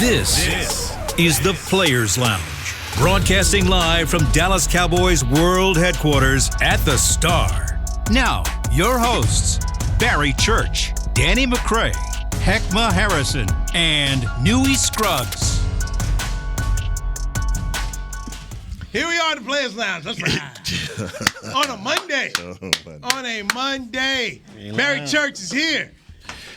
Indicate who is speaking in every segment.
Speaker 1: This is the Players Lounge, broadcasting live from Dallas Cowboys World Headquarters at the Star. Now, your hosts, Barry Church, Danny McCray, Heckma Harrison, and Newey Scruggs.
Speaker 2: Here we are at the Players Lounge. That's right. On a Monday. On a Monday. Barry Church is here.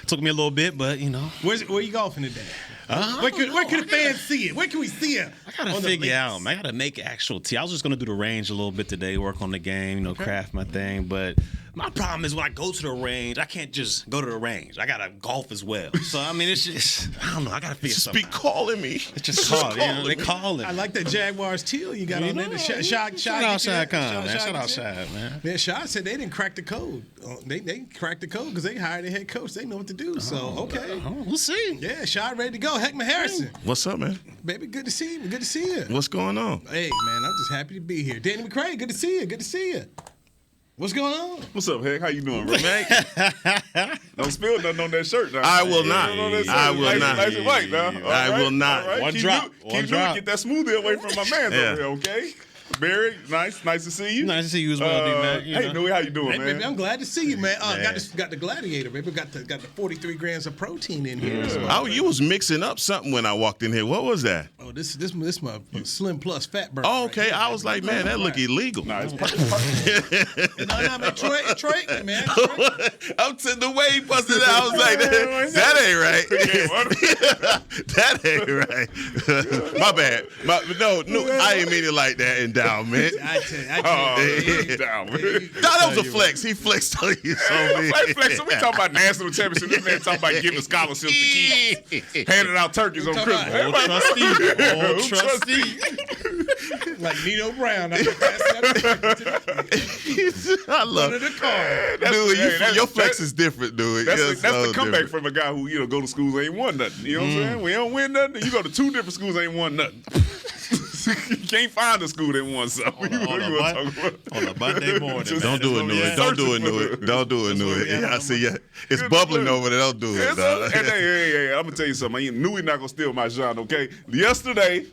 Speaker 3: Took me a little bit, but you know.
Speaker 2: Where you golfing today? Where can the fans see it? Where can we see it?
Speaker 3: I gotta figure out. I gotta make actual tee. I was just gonna do the range a little bit today, work on the game, craft my thing. But my problem is when I go to the range, I can't just go to the range. I gotta golf as well. So I mean, it's just I don't know. I gotta figure something.
Speaker 4: Just be calling me.
Speaker 3: It's just calling. They calling.
Speaker 2: I like that Jaguars teal you got on there. The shot.
Speaker 3: Shout out Shad Khan, man. Shout out Shad, man.
Speaker 2: Yeah, Shad said they didn't crack the code. They cracked the code because they hired a head coach. They know what to do. So okay,
Speaker 3: we'll see.
Speaker 2: Yeah, Shad ready to go. Heckma Harrison.
Speaker 4: What's up, man?
Speaker 2: Baby, good to see you. Good to see you.
Speaker 4: What's going on?
Speaker 2: Hey, man, I'm just happy to be here. Danny McCray, good to see you. Good to see you. What's going on?
Speaker 5: What's up, Heck? How you doing, bro? Don't spill nothing on that shirt now.
Speaker 4: I will not. I will not.
Speaker 5: Nice and white now.
Speaker 4: I will not.
Speaker 5: Right.
Speaker 3: One
Speaker 5: Keep
Speaker 3: drop.
Speaker 5: Get that smoothie away from my man over here, okay? Barry, nice to see you.
Speaker 3: Nice to see you as well, D-Man.
Speaker 5: Hey, Newey, how you doing,
Speaker 2: Hey,
Speaker 5: man?
Speaker 2: baby, I'm glad to see you, man. Got the Gladiator, baby. Got the 43 grams of protein in here.
Speaker 4: Yeah. Oh, you was mixing up something when I walked in here. What was that?
Speaker 2: Oh, this my Slim Plus fat burger.
Speaker 4: Oh, okay. I was like, man, that look illegal.
Speaker 5: Nah, it's perfect.
Speaker 2: No, man, Troy, man.
Speaker 4: Up to the way he busted it, I was like, that ain't right. That ain't right. My bad. No, I ain't mean it like that, endowment.
Speaker 2: I tell you.
Speaker 4: That was a flex. He flexed on you so big.
Speaker 5: Flex. We talking about national championship. This man talking about giving scholarships to kids, handing out turkeys on Christmas.
Speaker 3: Old trustee.
Speaker 2: Like Nino Brown. I
Speaker 4: love
Speaker 2: it. The car.
Speaker 4: Dude, your flex is different, dude.
Speaker 5: That's the comeback from a guy who go to schools ain't won nothing. You know what I'm saying? We don't win nothing. You go to two different schools ain't won nothing. You can't find a school that won something.
Speaker 3: On a Monday morning.
Speaker 4: Don't do it, Newey. Don't do it, Newey. I see you. It's bubbling over there. Don't do it, dog.
Speaker 5: Hey, I'm going to tell you something. Newey not going to steal my shine, okay? Yesterday,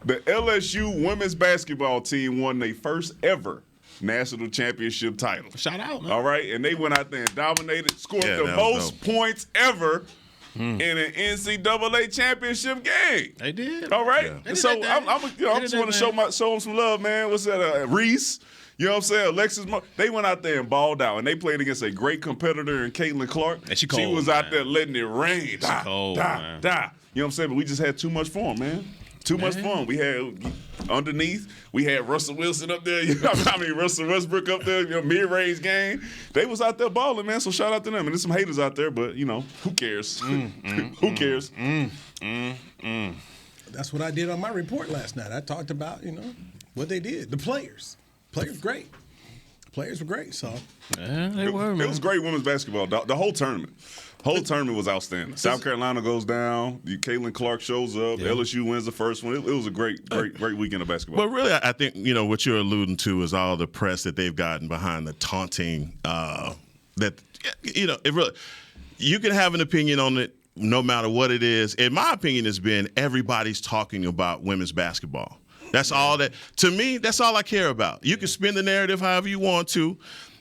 Speaker 5: the LSU women's basketball team won their first ever national championship title.
Speaker 3: Shout out, man.
Speaker 5: All right? And they went out there and dominated, scored the most points ever in an NCAA championship game.
Speaker 3: They did.
Speaker 5: All right?
Speaker 3: Yeah.
Speaker 5: So I just want to show them some love, man. What's that? Reese. You know what I'm saying? Alexis, they went out there and balled out, and they played against a great competitor in Caitlin Clark.
Speaker 3: And she cold,
Speaker 5: was out there letting it rain.
Speaker 3: She cold, man.
Speaker 5: You know what I'm saying? But we just had too much fun, man. Too much fun. We had underneath. We had Russell Wilson up there. Russell Westbrook up there. Mid-range game. They was out there balling, man. So shout out to them. And there's some haters out there, but who cares? Who cares?
Speaker 2: That's what I did on my report last night. I talked about what they did. The players. Players great. Players were great. So
Speaker 3: yeah, they were. Man.
Speaker 5: It was great women's basketball. The whole tournament. Whole tournament was outstanding. South Carolina goes down. Caitlin Clark shows up. Yeah. LSU wins the first one. It was a great weekend of basketball.
Speaker 4: But really, I think what you're alluding to is all the press that they've gotten behind the taunting. It really, you can have an opinion on it no matter what it is. In my opinion, has been everybody's talking about women's basketball. That's all that. To me, that's all I care about. You can spin the narrative however you want to.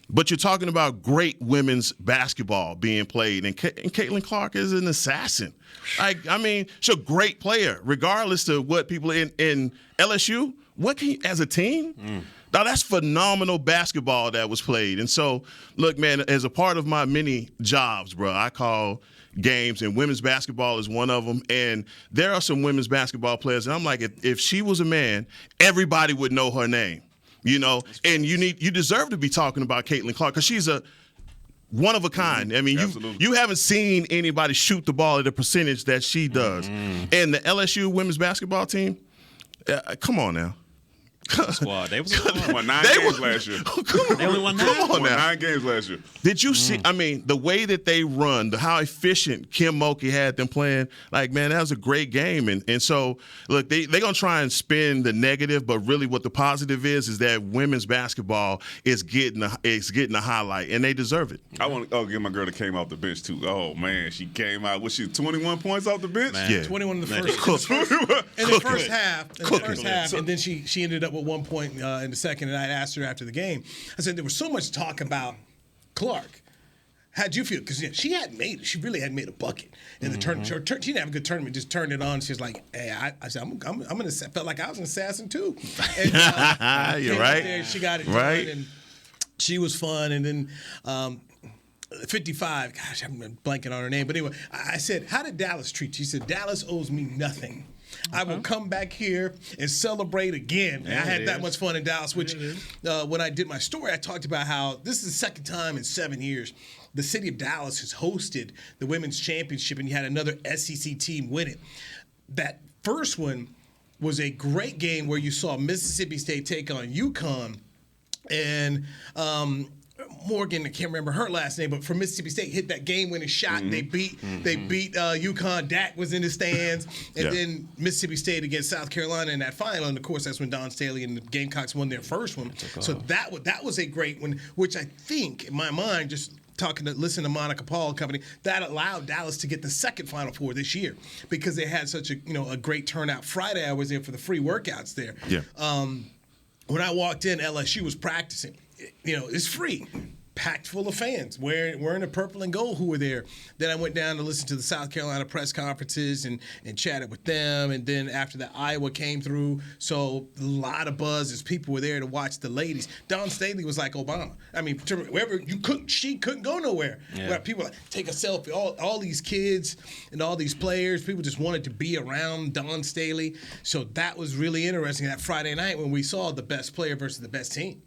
Speaker 4: But you're talking about great women's basketball being played, and Caitlin Clark is an assassin. She's a great player, regardless of what people in LSU. What can as a team? Now that's phenomenal basketball that was played. And so, look, man, as a part of my many jobs, bro, I call games, and women's basketball is one of them. And there are some women's basketball players, and I'm like, if she was a man, everybody would know her name. And you deserve to be talking about Caitlin Clark because she's a one of a kind. I mean, you haven't seen anybody shoot the ball at a percentage that she does. And the LSU women's basketball team, come on now.
Speaker 3: Squad. They
Speaker 5: won 9 games last year.
Speaker 3: They only won 9.
Speaker 4: Come on now.
Speaker 5: 9 games last year.
Speaker 4: Did you see? I mean, the way that they run, how efficient Kim Mulkey had them playing. Like, man, that was a great game. And so, look, they're gonna try and spin the negative, but really, what the positive is that women's basketball is getting a highlight, and they deserve it.
Speaker 5: I want to give my girl that came off the bench too. Oh man, she came out. Was she 21 points off the bench?
Speaker 3: Man.
Speaker 4: Yeah,
Speaker 2: 21 in the
Speaker 3: Man,
Speaker 2: first half. In the first half,
Speaker 5: So-
Speaker 2: and then she ended up with 1 point in the second. And I asked her after the game. I said there was so much talk about Clark. How'd you feel? Because she really hadn't made a bucket in the tournament. She didn't have a good tournament. Just turned it on. She was like, "Hey, I said I'm gonna." Felt like I was an assassin too. And,
Speaker 4: You're right.
Speaker 2: There, she got it
Speaker 4: Right.
Speaker 2: done, and she was fun. And then 55. Gosh, I'm blanking on her name. But anyway, I said, "How did Dallas treat you?" She said, "Dallas owes me nothing. I will come back here and celebrate again." And I had that much fun in Dallas, which when I did my story, I talked about how this is the second time in 7 years the city of Dallas has hosted the women's championship, and you had another SEC team win it. That first one was a great game where you saw Mississippi State take on UConn, and Morgan, I can't remember her last name, but from Mississippi State hit that game-winning shot. And they beat UConn. Dak was in the stands, and then Mississippi State against South Carolina in that final. And of course, that's when Don Staley and the Gamecocks won their first one. So that was a great one, which I think, in my mind, just listen to Monica Paul Company, that allowed Dallas to get the second Final Four this year because they had such a great turnout. Friday, I was there for the free workouts there.
Speaker 4: Yeah.
Speaker 2: When I walked in, LSU was practicing. It's free. Packed full of fans wearing the purple and gold who were there. Then I went down to listen to the South Carolina press conferences and chatted with them. And then after that, Iowa came through. So a lot of buzz as people were there to watch the ladies. Don Staley was like Obama. I mean, wherever she couldn't go nowhere.
Speaker 3: Yeah.
Speaker 2: Where people like, take a selfie. All these kids and all these players, people just wanted to be around Don Staley. So that was really interesting that Friday night when we saw the best player versus the best team.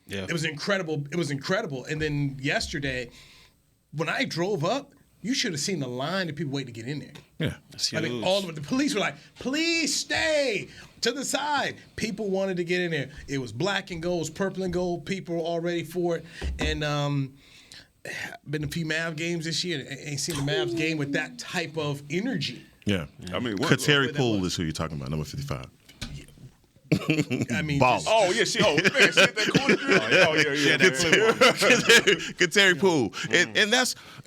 Speaker 3: Yeah.
Speaker 2: It was incredible. And then yesterday, when I drove up, you should have seen the line of people waiting to get in there.
Speaker 4: Yeah.
Speaker 2: I mean, all of it. The police were like, "Please stay to the side." People wanted to get in there. It was black and gold, it was purple and gold. People were all ready for it. And been a few Mavs games this year. Ain't seen the Mavs game with that type of energy.
Speaker 4: Yeah.
Speaker 5: I mean,
Speaker 4: Kateri Poole is who you're talking about, number 55.
Speaker 2: I mean,
Speaker 4: Ball.
Speaker 5: Oh yeah, she hit that corner drill.
Speaker 4: Kateri Poole,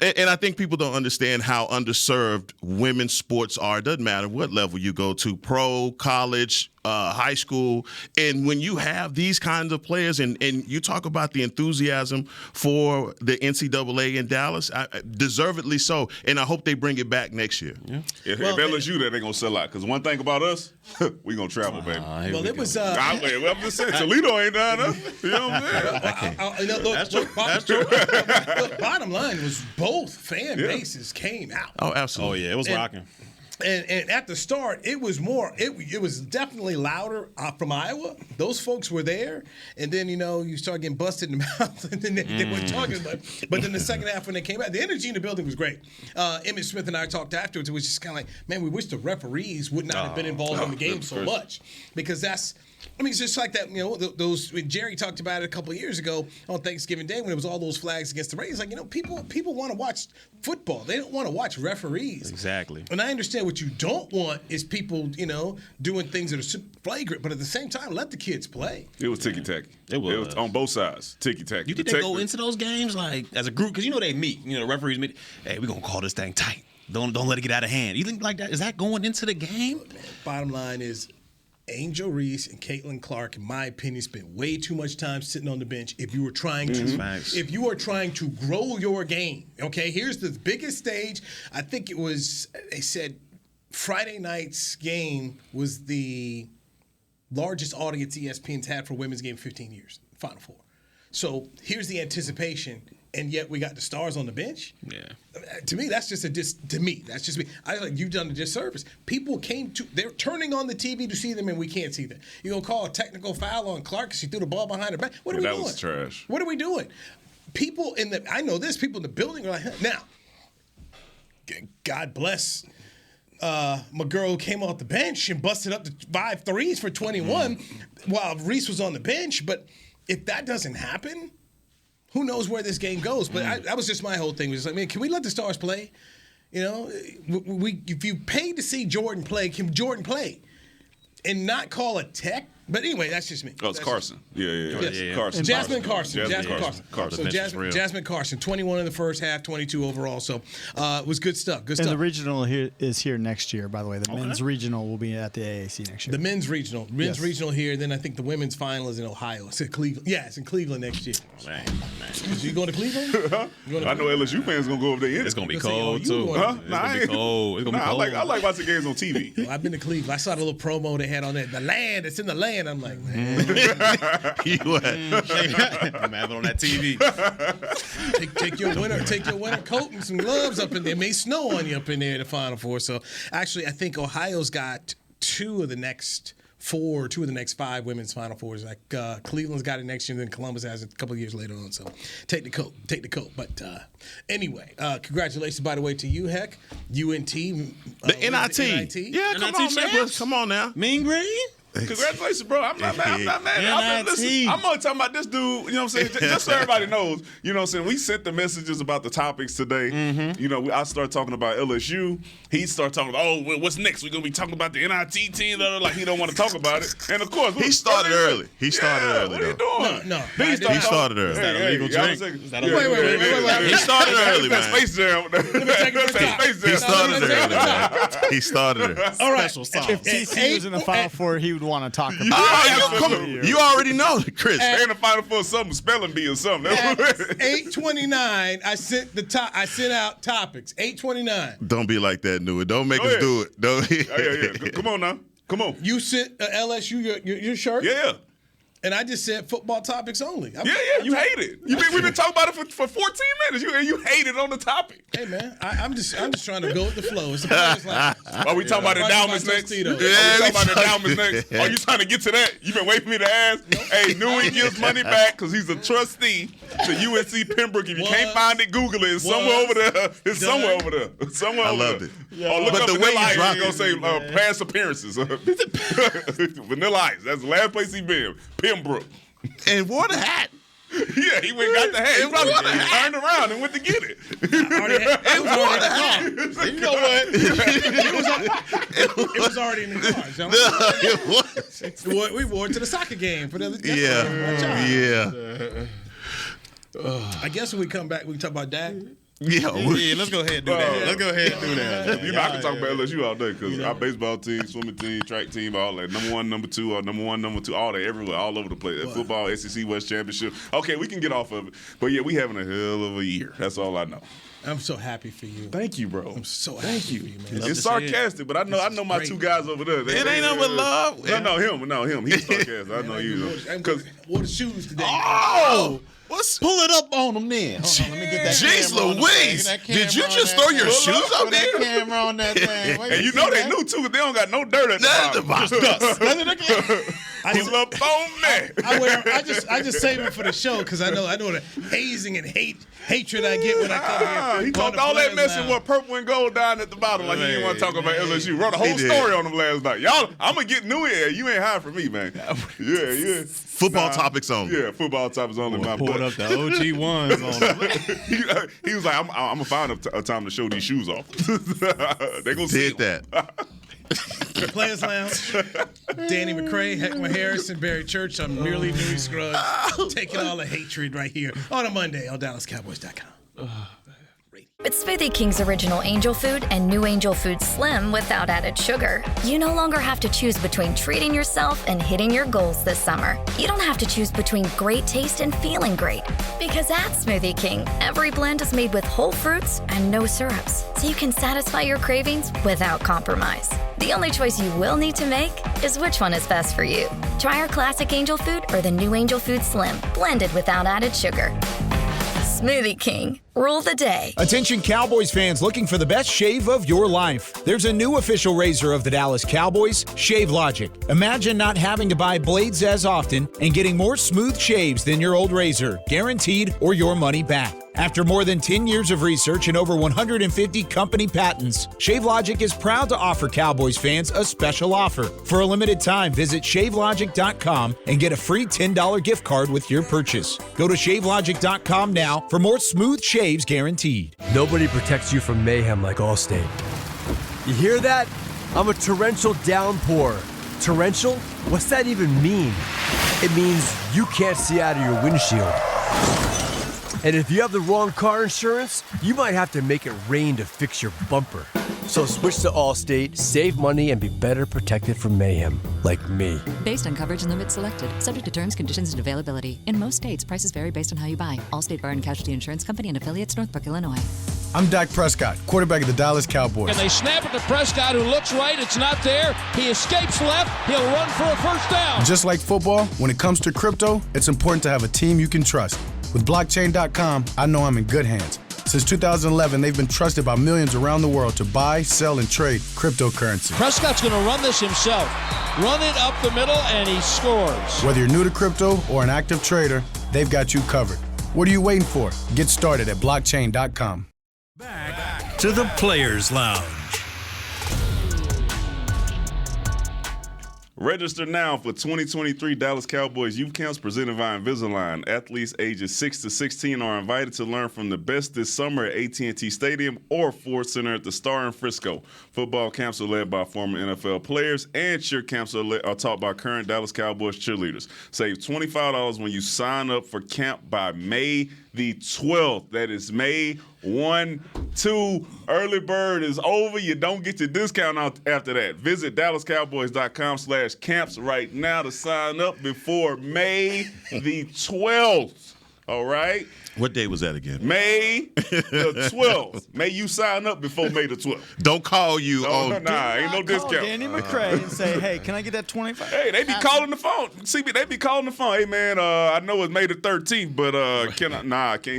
Speaker 4: and I think people don't understand how underserved women's sports are. It doesn't matter what level you go to, pro, college, high school, and when you have these kinds of players, and you talk about the enthusiasm for the NCAA in Dallas, deservedly so, and I hope they bring it back next year.
Speaker 5: Yeah. If LSU there, they're gonna sell out. Because one thing about us, we gonna travel, baby.
Speaker 2: well, it was.
Speaker 5: I'm just saying, Toledo ain't done enough. You know what I'm saying?
Speaker 3: That's true.
Speaker 2: Look, bottom line was both fan bases came out.
Speaker 4: Oh, absolutely.
Speaker 3: Oh yeah, it was rocking.
Speaker 2: And at the start, it was more. It was definitely louder from Iowa. Those folks were there, and then you start getting busted in the mouth, and then they weren't talking about. But then the second half when they came out, the energy in the building was great. Emmett Smith and I talked afterwards. It was just kind of like, man, we wish the referees would not have been involved in the game so much, because that's. I mean, it's just like that, those when Jerry talked about it a couple of years ago on Thanksgiving Day when it was all those flags against the Raiders. Like, people want to watch football. They don't want to watch referees.
Speaker 3: Exactly.
Speaker 2: And I understand what you don't want is people, doing things that are super flagrant, but at the same time, let the kids play.
Speaker 5: It was ticky-tacky.
Speaker 3: It was.
Speaker 5: on both sides, ticky-tacky.
Speaker 3: You think they go into those games like as a group? Because they meet. The referees meet. Hey, we're gonna call this thing tight. Don't let it get out of hand. You think like that? Is that going into the game?
Speaker 2: Bottom line is, Angel Reese and Caitlin Clark, in my opinion, spent way too much time sitting on the bench. If you were trying to grow your game, okay, here's the biggest stage. I think it was, they said Friday night's game was the largest audience ESPN's had for a women's game in 15 years, Final Four. So here's the anticipation, and yet we got the stars on the bench.
Speaker 3: Yeah.
Speaker 2: To me, that's just to me. That's just me. I like you've done a disservice. People they're turning on the TV to see them, and we can't see them. You're gonna call a technical foul on Clark because she threw the ball behind her back. What are we doing?
Speaker 5: That was trash.
Speaker 2: What are we doing? People I know this. People in the building are like, now, God bless my girl came off the bench and busted up to 5 threes for 21 while Reese was on the bench. But if that doesn't happen, who knows where this game goes? But that was just my whole thing. Was just like, man, can we let the stars play? You know, if you paid to see Jordan play, can Jordan play? And not call a tech? But anyway, that's just me.
Speaker 5: Oh, it's Carson. Yeah. Carson.
Speaker 2: Jasmine Carson.
Speaker 5: Carson.
Speaker 2: So Jasmine Carson, 21 in the first half, 22 overall. So it was good stuff.
Speaker 6: And the regional is here next year, by the way. The men's regional will be at the AAC next year.
Speaker 2: The men's regional. Regional here. Then I think the women's final is in Ohio. It's in Cleveland. Yeah, it's in Cleveland next year.
Speaker 3: Man.
Speaker 2: So you going to Cleveland?
Speaker 5: I know LSU fans going to go over there.
Speaker 3: It's going to be cold, too.
Speaker 5: Huh?
Speaker 3: It's going to be cold. It's going to be cold.
Speaker 5: I like watching games on TV.
Speaker 2: Well, I've been to Cleveland. I saw the little promo they had on that. The land. It's in the land. I'm like, man.
Speaker 3: I'm having on that TV.
Speaker 2: Take your winter coat and some gloves up in there. It may snow on you up in there in the Final Four. So actually, I think Ohio's got two of the next 5 women's Final Fours. Like Cleveland's got it next year, and then Columbus has it a couple of years later on. So take the coat. But anyway, congratulations, by the way, to you, Heck, UNT.
Speaker 4: The NIT. Yeah, come on, man. Come on now.
Speaker 3: Mean Green?
Speaker 5: Congratulations, bro. I'm not mad. I'm only talking about this dude, you know what I'm saying? Just so everybody knows, you know what I'm saying? We sent the messages about the topics today. You know, I started talking about LSU. He started talking about, what's next? We're going to be talking about the NIT team. Like, he don't want to talk about it. And, of course,
Speaker 4: he started early. He started early,
Speaker 5: what are you doing?
Speaker 2: No.
Speaker 5: He
Speaker 4: started early.
Speaker 3: Is that a legal drink?
Speaker 2: Wait.
Speaker 4: He started early, man.
Speaker 5: Space Jam.
Speaker 4: He started early.
Speaker 2: All right.
Speaker 6: If TC was in the Final Four, he would want to talk about
Speaker 4: You already know, Chris.
Speaker 5: And the Final Four something, spelling bee or something.
Speaker 2: At 8:29, I sent out topics. 8:29.
Speaker 4: Don't be like that, Newell. Don't make us do it. Don't.
Speaker 5: Yeah. Come on now. Come on.
Speaker 2: You sent LSU your shirt?
Speaker 5: Yeah.
Speaker 2: And I just said football topics only.
Speaker 5: You hate it. We've been talking about it for 14 minutes. You hate it on the topic.
Speaker 2: Hey man, I'm just trying to go with the flow. It's like,
Speaker 5: are we talking about endowments next? Are we talking about endowments next? Are you trying to get to that? You've been waiting for me to ask. Hey, Newey gives money back because he's a trustee to UNC Pembroke. If you can't find it, Google it. It's somewhere over there. It's somewhere over there. Somewhere over there. I loved it. Oh, look up Vanilla Ice. He's gonna say past appearances. Vanilla Ice. That's the last place he been. Pembroke.
Speaker 4: And wore the hat.
Speaker 5: Yeah, he went and got the hat. He probably turned around and went to get it.
Speaker 2: It was already in the car.
Speaker 5: You know what?
Speaker 2: It was already in the car. So
Speaker 4: It was.
Speaker 2: we wore it to the soccer game for the I guess when we come back, we can talk about Dak.
Speaker 3: Yeah, let's go ahead and do that. Let's go ahead and do that.
Speaker 5: You know, I can talk about LSU all day because our baseball team, swimming team, track team, all that. Number 1, number 2, or number 1, number 2, all that, everywhere, all over the place. Football, SEC West Championship. Okay, we can get off of it. But yeah, we having a hell of a year. That's all I know.
Speaker 2: I'm so happy for you.
Speaker 5: Thank you, bro.
Speaker 2: I'm so happy for you, man.
Speaker 5: It's sarcastic, but I know my two guys over there.
Speaker 4: It ain't nothing but love.
Speaker 5: No, him. He's sarcastic. I know you.
Speaker 2: Wore the shoes today.
Speaker 4: Oh!
Speaker 3: Pull it up on them then. Hold on, let me get that
Speaker 4: Jeez Louise! Did you just throw your shoes up there?
Speaker 3: That camera on that thing.
Speaker 5: And you know they knew too, because they don't got no dirt at the bottom.
Speaker 2: I just save it for the show because I know the hazing and hatred I get when I come here.
Speaker 5: He talked all that mess in what purple and gold down at the bottom like he didn't want to talk about LSU. Wrote a whole story on them last night. Y'all, I'm gonna get new here. You ain't hiding from me, man. Yeah.
Speaker 4: Football topics only.
Speaker 5: Yeah, football topics only.
Speaker 3: Pulled up the OG ones on them.
Speaker 5: He was like, I'm gonna find a time to show these shoes off. They gonna see
Speaker 4: that.
Speaker 2: Players Lounge, Danny McCray, Heckma Harrison, Barry Church. I'm merely Newey Scruggs, taking all the hatred right here on a Monday on DallasCowboys.com.
Speaker 7: It's Smoothie King's original angel food and new angel food slim without added sugar. You no longer have to choose between treating yourself and hitting your goals this summer. You don't have to choose between great taste and feeling great. Because at Smoothie King, every blend is made with whole fruits and no syrups, so you can satisfy your cravings without compromise. The only choice you will need to make is which one is best for you. Try our classic angel food or the new angel food slim, blended without added sugar. Smoothie King. rule the day.
Speaker 8: Attention Cowboys fans looking for the best shave of your life. There's a new official razor of the Dallas Cowboys, Shave Logic. Imagine not having to buy blades as often and getting more smooth shaves than your old razor, guaranteed or your money back. After more than 10 years of research and over 150 company patents, ShaveLogic is proud to offer Cowboys fans a special offer. For a limited time, visit ShaveLogic.com and get a free $10 gift card with your purchase. Go to ShaveLogic.com now for more smooth shaves guaranteed.
Speaker 9: Nobody protects you from mayhem like Allstate. You hear that? I'm a torrential downpour. Torrential? What's that even mean? It means you can't see out of your windshield. And if you have the wrong car insurance, you might have to make it rain to fix your bumper. So switch to Allstate, save money, and be better protected from mayhem, like me.
Speaker 10: Based on coverage and limits selected, subject to terms, conditions, and availability. In most states, prices vary based on how you buy. Allstate Bar and Casualty Insurance Company and affiliates, Northbrook, Illinois.
Speaker 11: I'm Dak Prescott, quarterback of the Dallas Cowboys.
Speaker 12: And they snap it to Prescott, who looks right. It's not there. He escapes left. He'll run for a first down.
Speaker 11: Just like football, when it comes to crypto, it's important to have a team you can trust. With blockchain.com, I know I'm in good hands. Since 2011, they've been trusted by millions around the world to buy, sell, and trade cryptocurrency.
Speaker 12: Prescott's going to run this himself. Run it up the middle, and he scores.
Speaker 11: Whether you're new to crypto or an active trader, they've got you covered. What are you waiting for? Get started at blockchain.com.
Speaker 1: Back to the Players Lounge.
Speaker 5: Register now for 2023 Dallas Cowboys youth camps presented by Invisalign. Athletes ages 6 to 16 are invited to learn from the best this summer at AT&T Stadium or Ford Center at the Star in Frisco. Football camps are led by former NFL players, and cheer camps are taught by current Dallas Cowboys cheerleaders. Save $25 when you sign up for camp by May the 12th. That is May 1, 2. Early bird is over. You don't get your discount out after that. Visit DallasCowboys.com/camps right now to sign up before May the 12th. All right?
Speaker 4: What day was that again?
Speaker 5: May the 12th. May you sign up before May the 12th.
Speaker 4: Don't call you on.
Speaker 5: Ain't no discount.
Speaker 6: Danny McCray and say, hey, can I get that 25?
Speaker 5: Hey, they be calling the phone. See me, they be calling the phone. Hey, man, I know it's May the 13th, but I can't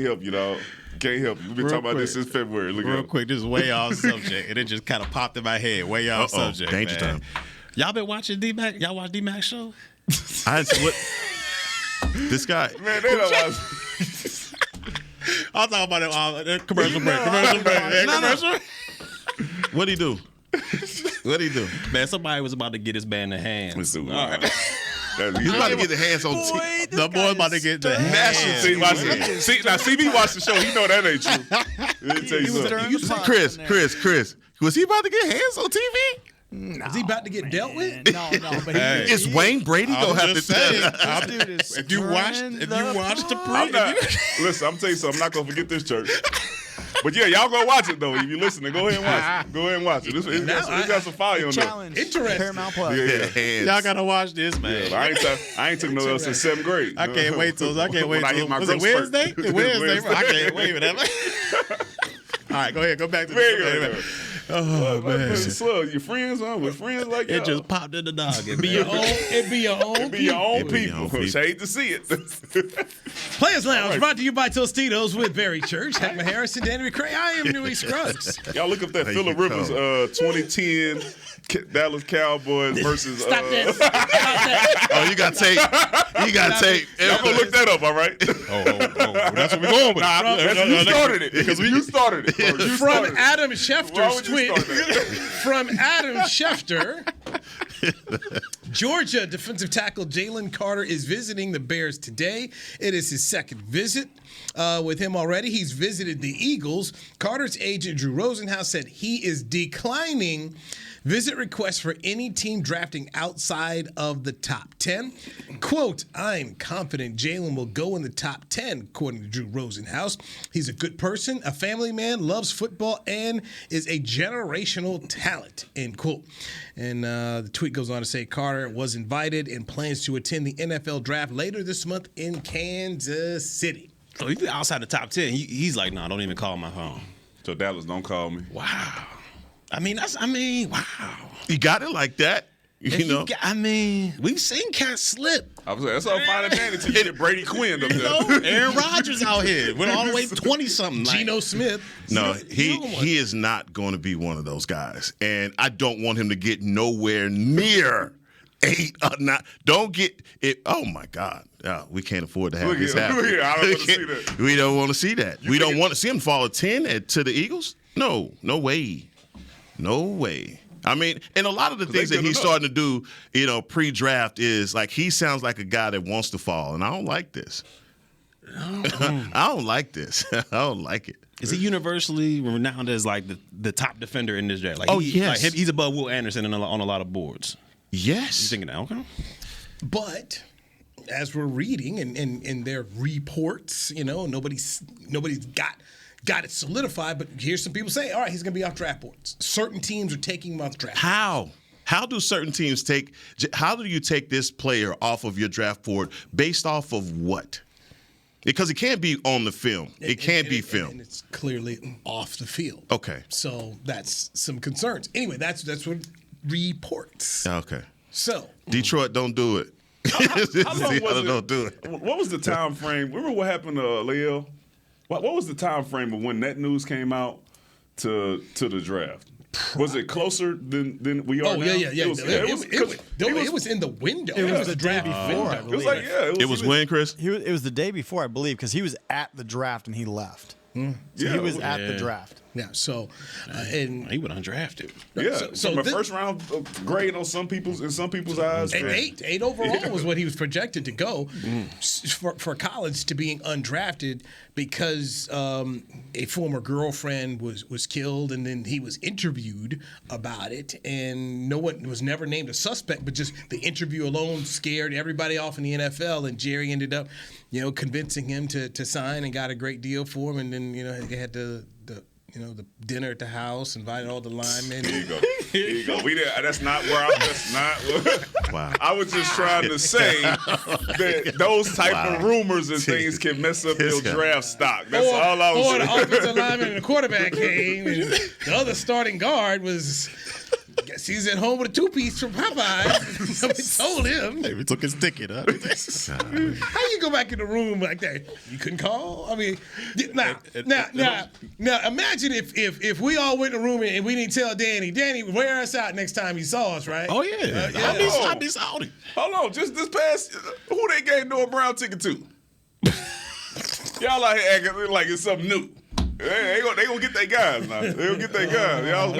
Speaker 5: help you, dog. Can't help you. We've been talking about this since February.
Speaker 3: Real quick, this is way off subject, and it just kind of popped in my head. Way off subject.
Speaker 4: Danger time.
Speaker 3: Y'all been watching D-Mac? Y'all watch D-Mac show?
Speaker 4: This guy.
Speaker 5: Man, they don't watch.
Speaker 3: I'll talk about it. Commercial break. Commercial.
Speaker 4: What'd he do? What'd he do?
Speaker 3: Man, somebody was about to get his man in the hands.
Speaker 5: He's
Speaker 4: about to get the hands on TV.
Speaker 3: The boy's about to get the hands.
Speaker 5: Now, CB watched the show. He know that ain't true. Let me tell you something.
Speaker 4: Chris, was he about to get hands on TV?
Speaker 2: No, is he about to get dealt with?
Speaker 6: No. But
Speaker 4: is Wayne Brady gonna have to tell?
Speaker 3: If you watched the pre,
Speaker 5: listen, I'm telling you something. I'm not gonna forget this, church. But yeah, y'all go watch it though. If you're listening, go ahead and watch it. Go ahead and watch it. It's got some fire on there.
Speaker 2: Interesting.
Speaker 6: Paramount Plus.
Speaker 5: Yeah.
Speaker 3: Y'all gotta watch this, man.
Speaker 5: Yeah, I ain't took no else since 7th grade.
Speaker 3: I can't wait till.
Speaker 5: I hit my
Speaker 3: was it
Speaker 5: growth
Speaker 3: Wednesday?
Speaker 5: spurt.
Speaker 3: Wednesday. I can't wait for that. All right, go ahead. Go back to the. Oh man,
Speaker 5: slug. Your friends, with friends like
Speaker 3: it just popped in the dog.
Speaker 2: It be your own
Speaker 5: people. Hate to see it.
Speaker 2: Players Lounge brought to you by Tostitos with Barry Church, Heckma Harrison, Danny McCray. I am Newey Scruggs.
Speaker 5: Y'all look up that Phillip Rivers 2010 Dallas Cowboys versus.
Speaker 2: Stop that.
Speaker 4: Oh, you got tape. You got tape.
Speaker 5: Y'all gonna look that up, all right?
Speaker 3: Oh, that's what we're going with.
Speaker 5: You started it. Because you started it.
Speaker 2: From Adam Schefter's tweet. From Adam Schefter, Georgia defensive tackle Jalen Carter is visiting the Bears today. It is his second visit with him already. He's visited the Eagles. Carter's agent, Drew Rosenhaus, said he is declining visit requests for any team drafting outside of the top 10. Quote, I'm confident Jalen will go in the top 10, according to Drew Rosenhaus. He's a good person, a family man, loves football, and is a generational talent, end quote. And the tweet goes on to say Carter was invited and plans to attend the NFL draft later this month in Kansas City.
Speaker 3: So he's outside the top 10. He's like, don't even call my phone.
Speaker 5: So Dallas, don't call me.
Speaker 3: Wow. Wow.
Speaker 4: You got it like that.
Speaker 3: We've seen cats slip.
Speaker 5: I was like, that's all fine and dandy until you get Brady Quinn up there.
Speaker 3: Aaron Rodgers out here went all the way 20-something.
Speaker 2: Geno Smith.
Speaker 4: No, he is not going to be one of those guys, and I don't want him to get nowhere near 8 or 9. Don't get it. Oh my God, we can't afford to have this happen.
Speaker 5: I don't want to see that.
Speaker 4: We don't want to see that. We don't want to see him fall at 10 to the Eagles. No way. I mean, and a lot of the things that he's starting to do, pre-draft is like he sounds like a guy that wants to fall, and I don't like this. I don't like this. I don't like it.
Speaker 3: Is he universally renowned as like the top defender in this draft? Like,
Speaker 4: yes.
Speaker 3: Like he's above Will Anderson on a lot of boards.
Speaker 4: Yes.
Speaker 3: You thinking that? Okay.
Speaker 2: But as we're reading in their reports, nobody's got it solidified. But here's some people saying, all right, he's going to be off draft boards. Certain teams are taking him off draft.
Speaker 4: How do certain teams how do you take this player off of your draft board based off of what? Because it can't be on the film. It can't be film.
Speaker 2: And it's clearly off the field.
Speaker 4: Okay.
Speaker 2: So that's some concerns. Anyway, that's what reports.
Speaker 4: Okay.
Speaker 2: So
Speaker 4: Detroit, don't do it.
Speaker 5: How long was it?
Speaker 4: Don't do it.
Speaker 5: What was the time frame? Remember what happened to Leo? What was the time frame of when that news came out to the draft? Was it closer than we are now?
Speaker 2: Yeah. It was in the window.
Speaker 6: It was the day before, I believe.
Speaker 4: It was when, Chris?
Speaker 6: It was the day before, I believe, because he was at the draft and he left. So he was at the draft.
Speaker 2: Yeah, so and
Speaker 3: he went undrafted.
Speaker 5: Yeah, so my first round grade in some people's eyes.
Speaker 2: And eight overall was what he was projected to go for college to being undrafted because a former girlfriend was killed, and then he was interviewed about it, and no one was never named a suspect, but just the interview alone scared everybody off in the NFL, and Jerry ended up, convincing him to sign and got a great deal for him, and then they had the dinner at the house, invited all the linemen.
Speaker 5: Here you go. That's not where wow. I was just trying to say that those type of rumors and things can mess up your draft stock. That's all I was saying.
Speaker 2: Or the offensive lineman and the quarterback came, and the other starting guard was... Guess he's at home with a 2-piece from Popeye. Somebody told him.
Speaker 3: Maybe took his ticket, huh?
Speaker 2: How you go back in the room like that? You couldn't call? I mean, now, imagine if we all went in the room and we didn't tell Danny, wear us out next time he saw us, right?
Speaker 3: Oh, yeah. I'd be salty.
Speaker 5: Hold on. Just this past, who they gave Noah Brown ticket to? Y'all out here acting like it's something new. They gonna get their guys now. They gonna get their guys. Y'all,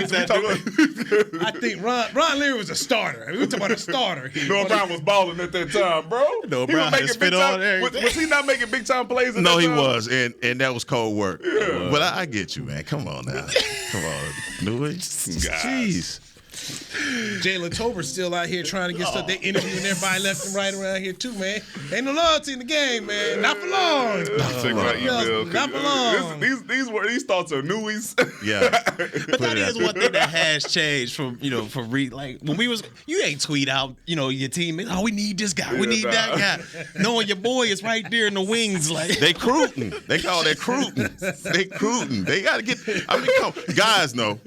Speaker 2: I think Ron Leary was a starter. I mean, we talking about a starter here.
Speaker 5: Noah Brown was balling at that time, bro.
Speaker 3: Noah Brown had spit on everything.
Speaker 5: Was he not making big time plays?
Speaker 4: No, he was, and that was cold work. Yeah. But I get you, man. Come on now. Come on, Louis. Jeez.
Speaker 2: Jalen Tober's still out here trying to get stuff. They interviewing everybody left and right around here too, man. Ain't no loyalty in the game, man. Not for long. Not for long.
Speaker 5: These thoughts are newies.
Speaker 4: Yeah,
Speaker 3: but that is one thing that has changed from like when we was you ain't tweet out your team. Oh, we need this guy. We need that guy. Knowing your boy is right there in the wings, like
Speaker 4: they recruiting. They call that recruiting. They recruiting. They gotta get. I mean, guys know.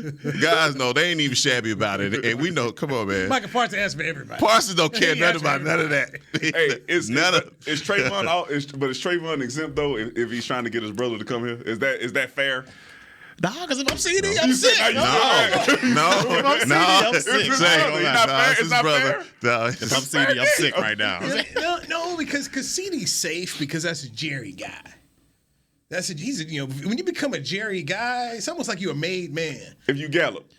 Speaker 4: They ain't even shabby about it. And we know, come on, man.
Speaker 2: Michael Parsons asks for everybody.
Speaker 4: Parsons don't care nothing about none of that.
Speaker 5: Hey, is Trayvon out? Is Trayvon exempt though? If he's trying to get his brother to come here, is that fair?
Speaker 3: Nah, because if I'm CD, I'm sick.
Speaker 4: No.
Speaker 5: It's not fair.
Speaker 4: No,
Speaker 3: if I'm CD, I'm sick right now.
Speaker 2: No, because CD's safe because that's a Jerry guy. He's when you become a Jerry guy, it's almost like you're a made man.
Speaker 5: If you Gallup.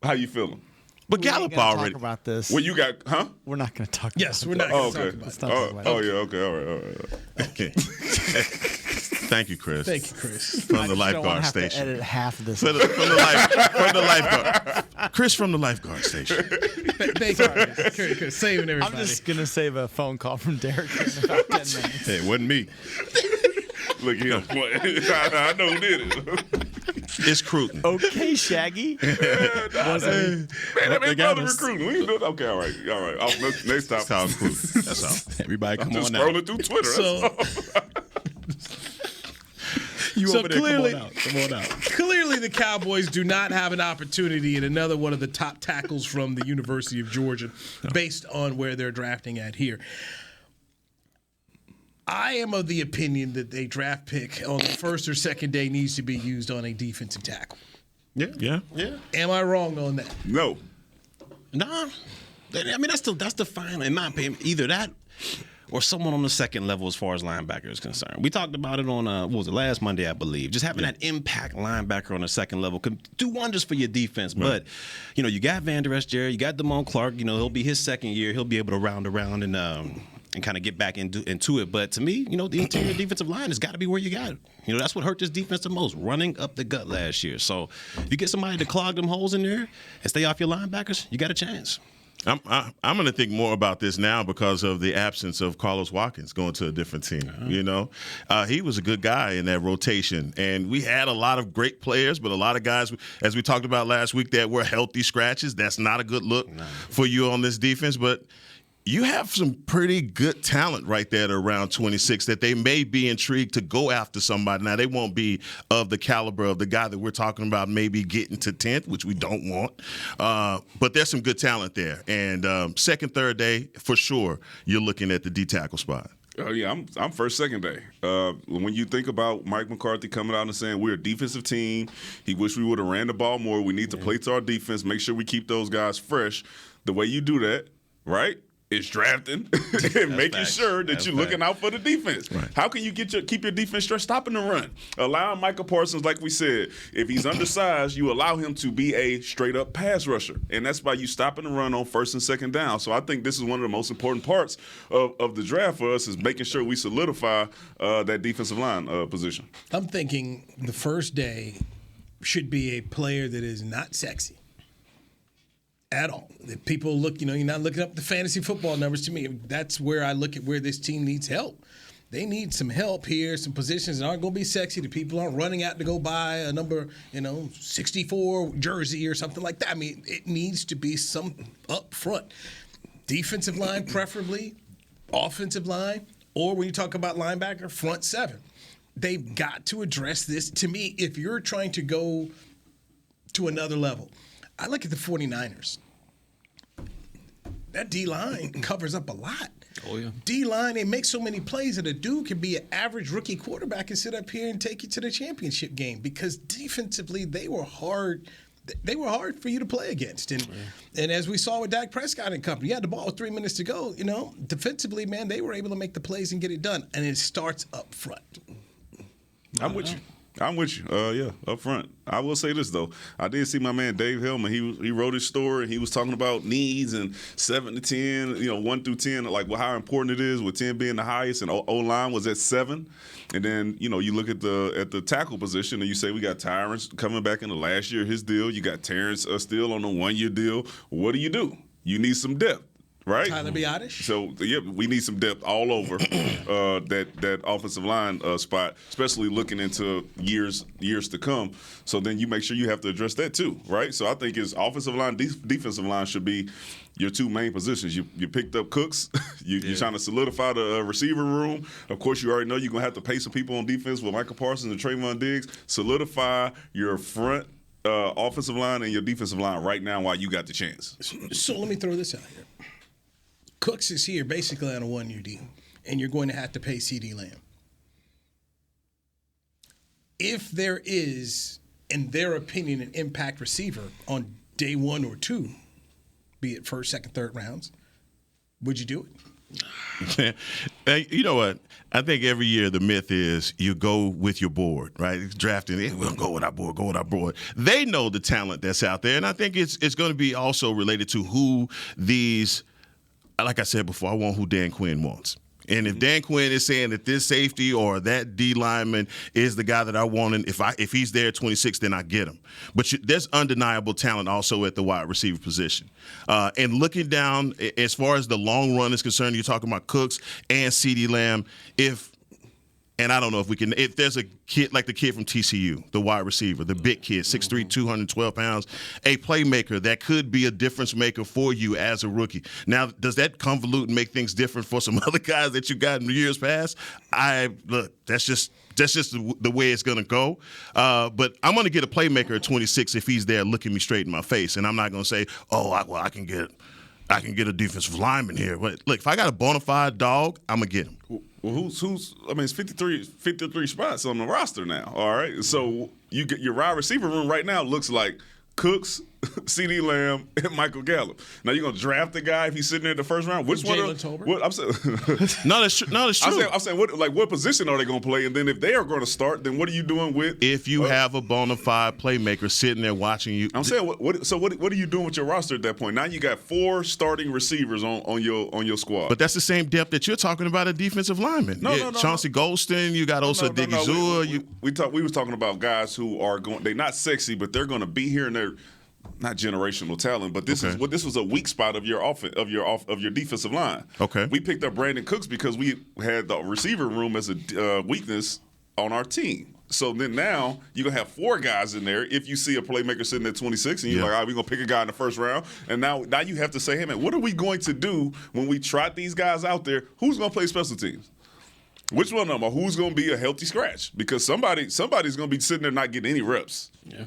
Speaker 5: How you feeling?
Speaker 4: But Gallup already
Speaker 6: talk about this.
Speaker 5: Well, you got, huh?
Speaker 6: We're not going to talk.
Speaker 2: Yes, we're not going to talk about it.
Speaker 5: Yeah, okay, all right.
Speaker 4: Okay. Thank you, Chris.
Speaker 2: Thank you, Chris.
Speaker 4: From the lifeguard
Speaker 6: station.
Speaker 4: To
Speaker 6: edit half of this.
Speaker 4: From the lifeguard. Chris from the lifeguard station.
Speaker 2: Thank you, Chris. Saving everybody.
Speaker 6: I'm just going to save a phone call from Derek in about 10 minutes.
Speaker 4: Hey, it wasn't me.
Speaker 5: Look at him. I know who did it.
Speaker 4: It's recruiting.
Speaker 6: Okay, Shaggy.
Speaker 5: Man, that ain't brother recruiting. We do it. Okay, all right. Next time.
Speaker 4: That's how I'm recruiting. That's all.
Speaker 3: Everybody come on now.
Speaker 5: Scrolling through Twitter.
Speaker 2: So clearly, come on out. Clearly, the Cowboys do not have an opportunity in another one of the top tackles from the University of Georgia, based on where they're drafting at here. I am of the opinion that a draft pick on the first or second day needs to be used on a defensive tackle.
Speaker 4: Yeah.
Speaker 2: Am I wrong on that?
Speaker 5: No.
Speaker 3: Nah. I mean, that's the final, in my opinion, either that or someone on the second level as far as linebacker is concerned. We talked about it on, last Monday, I believe. Just having that impact linebacker on the second level can do wonders for your defense. Right. But, you got Van Der Esch, Jerry, you got Damone Clark. He'll be his second year. He'll be able to round around and kind of get back into it. But to me, the interior defensive line has got to be where you got it. That's what hurt this defense the most, running up the gut last year. So if you get somebody to clog them holes in there and stay off your linebackers, you got a chance.
Speaker 4: I'm going to think more about this now because of the absence of Carlos Watkins going to a different team. He was a good guy in that rotation, and we had a lot of great players, but a lot of guys, as we talked about last week, that were healthy scratches. That's not a good look for you on this defense, but you have some pretty good talent right there at around 26 that they may be intrigued to go after somebody. Now, they won't be of the caliber of the guy that we're talking about maybe getting to 10th, which we don't want. But there's some good talent there. And second, third day, for sure, you're looking at the D-tackle spot.
Speaker 5: Oh, yeah, I'm first, second day. When you think about Mike McCarthy coming out and saying we're a defensive team, he wish we would have ran the ball more. We need to play to our defense, make sure we keep those guys fresh. The way you do that, right, is drafting and making sure that you're looking out for the defense. Right. How can you keep your defense straight? Stopping the run. Allowing Micah Parsons, like we said, if he's undersized, you allow him to be a straight-up pass rusher. And that's by you stopping the run on first and second down. So I think this is one of the most important parts of the draft for us is making sure we solidify that defensive line position.
Speaker 2: I'm thinking the first day should be a player that is not sexy at all. If people look, you're not looking up the fantasy football numbers. To me, that's where I look at where this team needs help. They need some help here, some positions that aren't going to be sexy. The people aren't running out to go buy a number, 64 jersey or something like that. I mean, it needs to be some up front. Defensive line preferably, offensive line, or when you talk about linebacker, front seven. They've got to address this. To me, if you're trying to go to another level, I look at the 49ers. That D-line covers up a lot.
Speaker 3: Oh, yeah.
Speaker 2: D-line, they make so many plays that a dude can be an average rookie quarterback and sit up here and take you to the championship game because defensively they were hard. They were hard for you to play against. And as we saw with Dak Prescott and company, you had the ball with 3 minutes to go. Defensively, man, they were able to make the plays and get it done. And it starts up front.
Speaker 5: I'm with you. Up front. I will say this, though. I did see my man Dave Hellman. He wrote his story, and he was talking about needs and 7 to 10, 1 through 10, like how important it is with 10 being the highest, and O-line was at 7. And then, you look at the tackle position, and you say we got Tyrants coming back in the last year of his deal. You got Terrence still on the 1-year deal. What do? You need some depth. Right,
Speaker 2: Tyler Biotish.
Speaker 5: So we need some depth all over that offensive line spot, especially looking into years to come. So then you make sure you have to address that too, right? So I think it's offensive line, defensive line should be your two main positions. You picked up Cooks. You're trying to solidify the receiver room. Of course, you already know you're gonna have to pay some people on defense with Michael Parsons and Trayvon Diggs. Solidify your front offensive line and your defensive line right now while you got the chance.
Speaker 2: So let me throw this out here. Cooks is here basically on a 1-year deal, and you're going to have to pay CeeDee Lamb. If there is, in their opinion, an impact receiver on day 1 or 2, be it first, second, third rounds, would you do
Speaker 4: it? You know what? I think every year the myth is you go with your board, right? Drafting, we'll go with our board, They know the talent that's out there, and I think it's going to be also related to who these – like I said before, I want who Dan Quinn wants. And if Dan Quinn is saying that this safety or that D lineman is the guy that I want, and if he's there at 26, then I get him. But there's undeniable talent also at the wide receiver position. And looking down, as far as the long run is concerned, you're talking about Cooks and CeeDee Lamb. And I don't know if there's a kid like the kid from TCU, the wide receiver, the big kid, 6'3", 212 pounds, a playmaker that could be a difference maker for you as a rookie. Now, does that convolute and make things different for some other guys that you got in years past? That's just the way it's going to go. But I'm going to get a playmaker at 26 if he's there looking me straight in my face. And I'm not going to say, I can get a defensive lineman here. But look, if I got a bona fide dog, I'm going to get him.
Speaker 5: Well, it's 53 spots on the roster now, all right? So you get your wide receiver room right now looks like Cooks, CeeDee Lamb, and Michael Gallup. Now you're gonna draft the guy if he's sitting there in the first round. Which one? What I'm saying?
Speaker 4: No, that's true.
Speaker 5: I'm saying what position are they gonna play? And then if they are going to start, then what are you doing with?
Speaker 4: If you have a bona fide playmaker sitting there watching you,
Speaker 5: I'm saying what are you doing with your roster at that point? Now you got 4 starting receivers on your squad.
Speaker 4: But that's the same depth that you're talking about at defensive lineman.
Speaker 5: No.
Speaker 4: Chauncey Golston, you got Osa Odighizuwa.
Speaker 5: We was talking about guys who are going. They're not sexy, but they're going to be here and they're not generational talent, but this was a weak spot of your defensive line.
Speaker 4: Okay.
Speaker 5: We picked up Brandon Cooks because we had the receiver room as a weakness on our team. So then now you're going to have 4 guys in there if you see a playmaker sitting at 26 and you're like, all right, we're going to pick a guy in the first round. And now you have to say, hey, man, what are we going to do when we trot these guys out there? Who's going to play special teams? Which one of them? Or who's going to be a healthy scratch? Because somebody's going to be sitting there not getting any reps.
Speaker 3: Yeah.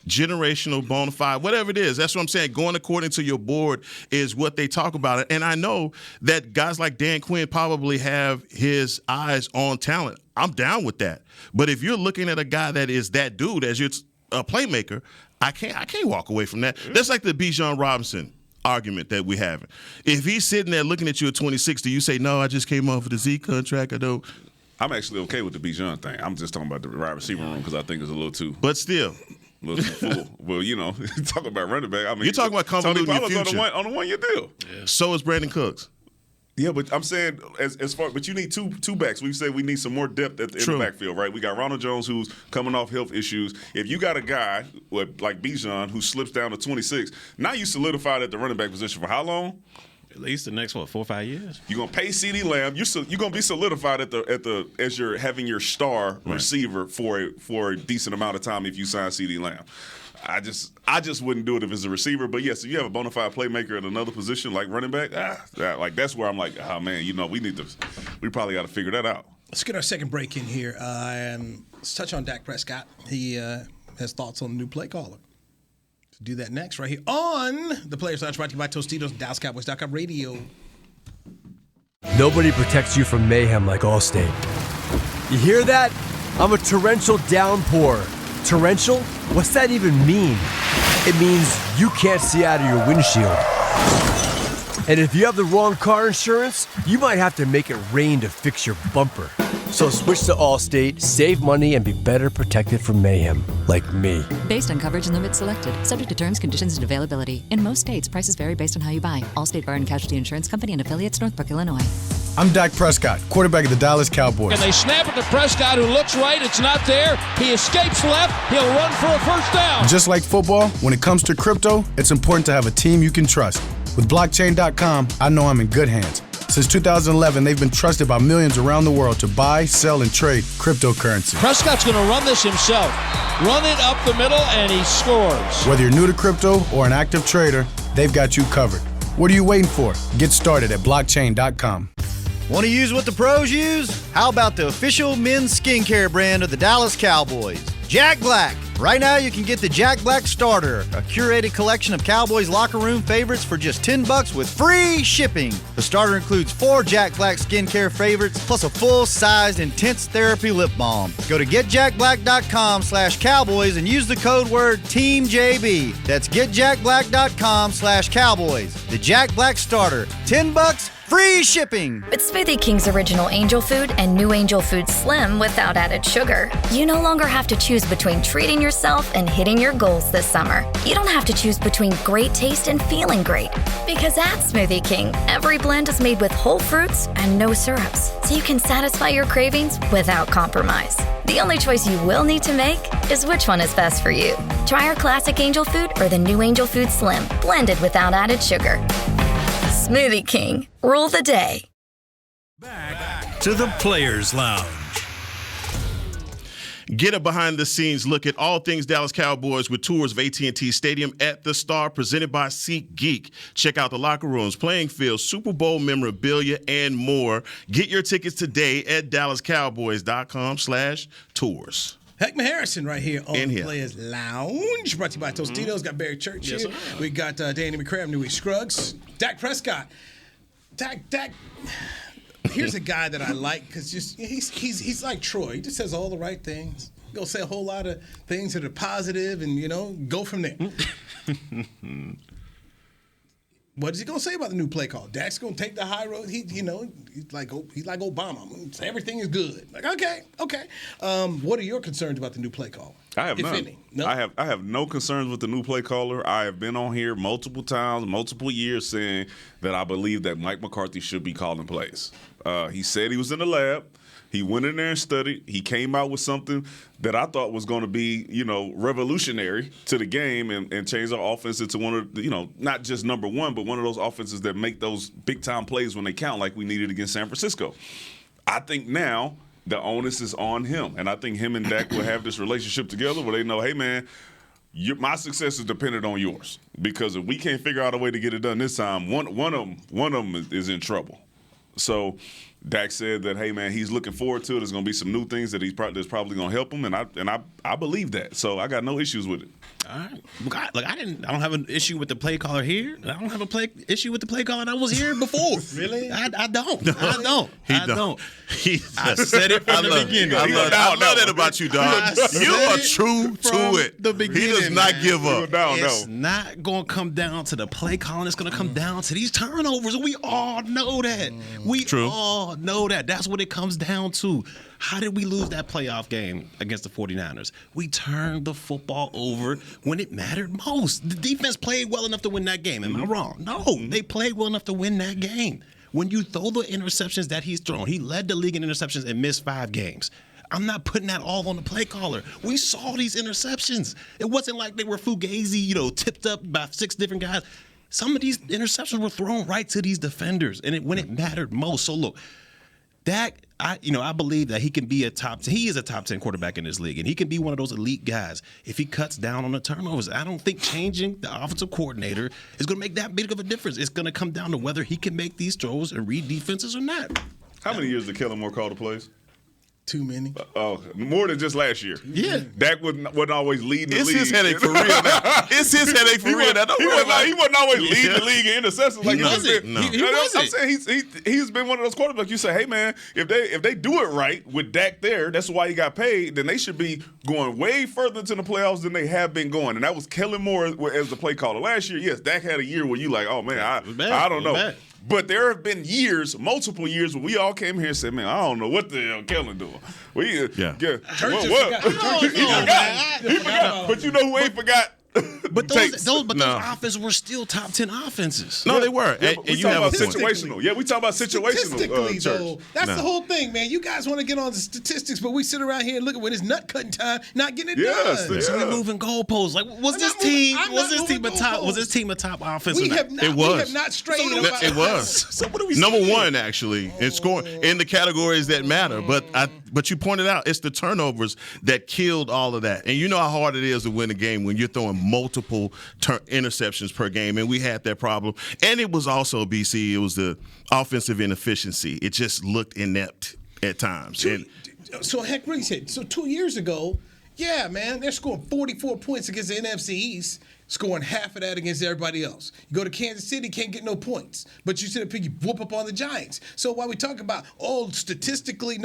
Speaker 4: Generational, bona fide, whatever it is. That's what I'm saying. Going according to your board is what they talk about. And I know that guys like Dan Quinn probably have his eyes on talent. I'm down with that. But if you're looking at a guy that is that dude as you're a playmaker, I can't walk away from that. That's like the Bijan Robinson argument that we have. If he's sitting there looking at you at 26, do you say, no, I just came off of the Z contract? I don't.
Speaker 5: I'm actually okay with the Bijan thing. I'm just talking about the wide receiver room because I think it's a little too.
Speaker 4: But still.
Speaker 5: A little too full. Well, talking about running back. I mean,
Speaker 4: you're talking about convoluting your future.
Speaker 5: On the one-year deal.
Speaker 4: Yeah. So is Brandon Cooks.
Speaker 5: Yeah, but I'm saying as far, but you need two backs. We've said we need some more depth in the backfield, right? We got Ronald Jones who's coming off health issues. If you got a guy like Bijan who slips down to 26, now you solidified at the running back position for how long?
Speaker 3: At least the next 4 or 5 years.
Speaker 5: You're gonna pay CeeDee Lamb. You're gonna be solidified as you're having your star receiver for a decent amount of time if you sign CeeDee Lamb. I just wouldn't do it if it's a receiver. But yes, if you have a bona fide playmaker at another position like running back, that's where I'm like, oh man, we probably got to figure that out.
Speaker 2: Let's get our second break in here. Let's touch on Dak Prescott. He has thoughts on the new play caller. To do that next, right here on the Players Lounge, brought to you by Tostitos, DallasCowboys.com radio.
Speaker 9: Nobody protects you from mayhem like Allstate. You hear that? I'm a torrential downpour. Torrential? What's that even mean? It means you can't see out of your windshield. And if you have the wrong car insurance, you might have to make it rain to fix your bumper. So switch to Allstate, save money, and be better protected from mayhem, like me.
Speaker 10: Based on coverage and limits selected, subject to terms, conditions, and availability. In most states, prices vary based on how you buy. Allstate Bar and Casualty Insurance Company and affiliates, Northbrook, Illinois.
Speaker 11: I'm Dak Prescott, quarterback of the Dallas Cowboys.
Speaker 12: And they snap it to Prescott, who looks right. It's not there. He escapes left. He'll run for a first down.
Speaker 11: Just like football, when it comes to crypto, it's important to have a team you can trust. With blockchain.com, I know I'm in good hands. Since 2011, they've been trusted by millions around the world to buy, sell, and trade cryptocurrency.
Speaker 12: Prescott's going to run this himself. Run it up the middle, and he scores.
Speaker 11: Whether you're new to crypto or an active trader, they've got you covered. What are you waiting for? Get started at blockchain.com.
Speaker 13: Want to use what the pros use? How about the official men's skincare brand of the Dallas Cowboys, Jack Black? Right now, you can get the Jack Black Starter, a curated collection of Cowboys locker room favorites for just $10 with free shipping. The starter includes 4 Jack Black skincare favorites, plus a full-sized intense therapy lip balm. Go to getjackblack.com/Cowboys and use the code word TEAMJB. That's getjackblack.com/Cowboys. The Jack Black Starter, $10, free shipping.
Speaker 7: With Smoothie King's original Angel Food and new Angel Food Slim without added sugar, you no longer have to choose between treating yourself and hitting your goals this summer. You don't have to choose between great taste and feeling great. Because at Smoothie King, every blend is made with whole fruits and no syrups, so you can satisfy your cravings without compromise. The only choice you will need to make is which one is best for you. Try our classic Angel Food or the new Angel Food Slim, blended without added sugar. Smoothie King, rule the day.
Speaker 1: Back to the Players Lounge.
Speaker 4: Get a behind-the-scenes look at all things Dallas Cowboys with tours of AT&T Stadium at the Star, presented by SeatGeek. Check out the locker rooms, playing fields, Super Bowl memorabilia, and more. Get your tickets today at DallasCowboys.com/tours.
Speaker 2: Heckman Harrison right here on Players Lounge. Brought to you by Tostitos. Got Barry Church here. We got Danny McCram, Newey Scruggs. Dak Prescott. Dak. Here's a guy that I like because he's like Troy. He just says all the right things. He'll say a whole lot of things that are positive and, go from there. What is he going to say about the new play call? Dak's going to take the high road. He's like Obama. Everything is good. Like, okay. What are your concerns about the new play call?
Speaker 5: I have
Speaker 2: if
Speaker 5: none.
Speaker 2: Any? No?
Speaker 5: I have no concerns with the new play caller. I have been on here multiple times, multiple years saying that I believe that Mike McCarthy should be calling plays. He said he was in the lab. He went in there and studied. He came out with something that I thought was going to be, revolutionary to the game and change our offense into one of, not just number one, but one of those offenses that make those big-time plays when they count like we needed against San Francisco. I think now the onus is on him, and I think him and Dak will have this relationship together where they know, hey, man, my success is dependent on yours because if we can't figure out a way to get it done this time, one of them is in trouble. So Dak said that, hey, man, he's looking forward to it. There's going to be some new things that that's probably going to help him, and I believe that. So I got no issues with it.
Speaker 3: All right. Look, I don't have an issue with the play caller here. I don't have a issue with the play caller that was here before.
Speaker 2: Really?
Speaker 3: I don't. I don't. I don't.
Speaker 4: I
Speaker 3: said it from the beginning.
Speaker 4: I love that about you, dog. You are true to it.
Speaker 3: The beginning,
Speaker 4: he does not give up.
Speaker 3: It's not going to come down to the play calling. It's going to come down to these turnovers. We all know that. We all know that. That's what it comes down to. How did we lose that playoff game against the 49ers? We turned the football over when it mattered most. The defense played well enough to win that game. Am I wrong? No, they played well enough to win that game. When you throw the interceptions that he's thrown, he led the league in interceptions and missed 5 games. I'm not putting that all on the play caller. We saw these interceptions. It wasn't like they were fugazi, tipped up by 6 different guys. Some of these interceptions were thrown right to these defenders, and when it mattered most. So look, Dak, I believe that he can be he is a top 10 quarterback in this league, and he can be one of those elite guys if he cuts down on the turnovers. I don't think changing the offensive coordinator is going to make that big of a difference. It's going to come down to whether he can make these throws and read defenses or not.
Speaker 5: How many years did Kellen Moore call the plays?
Speaker 2: Too many.
Speaker 5: More than just last year.
Speaker 3: Yeah.
Speaker 5: Dak wasn't always leading the league.
Speaker 4: It's his headache for real now. It's his headache for real now.
Speaker 5: He wasn't always leading the league in interceptions like
Speaker 3: he wasn't.
Speaker 5: No. I'm saying he's been one of those quarterbacks. You say, hey man, if they do it right with Dak there, that's why he got paid. Then they should be going way further into the playoffs than they have been going. And that was Kellen Moore as the play caller last year. Yes, Dak had a year where you like, oh man, I don't know. Bad. But there have been multiple years, where we all came here and said, man, I don't know what the hell Kellen doing. He forgot. But you know who ain't forgot?
Speaker 3: But those offenses were still top 10 offenses.
Speaker 4: No, they were.
Speaker 5: Yeah, and you have a situational. Yeah, we talk about situational.
Speaker 2: Statistically, though, that's the whole thing, man. You guys want to get on the statistics, but we sit around here and look at when it's nut cutting time, not getting it done.
Speaker 3: So we're moving goalposts. Like, was this team a top offense?
Speaker 2: We have not strayed.
Speaker 4: It was.
Speaker 3: So what are we
Speaker 4: number
Speaker 3: saying?
Speaker 4: one actually in scoring in the categories that matter. But you pointed out it's the turnovers that killed all of that. And you know how hard it is to win a game when you're throwing multiple interceptions per game, and we had that problem. And it was also, BC, it was the offensive inefficiency. It just looked inept at times.
Speaker 2: So heck, really said. So 2 years ago, yeah, man, they're scoring 44 points against the NFC East, scoring half of that against everybody else. You go to Kansas City, can't get no points, but you sit up here, you whoop up on the Giants. So while we talk about statistically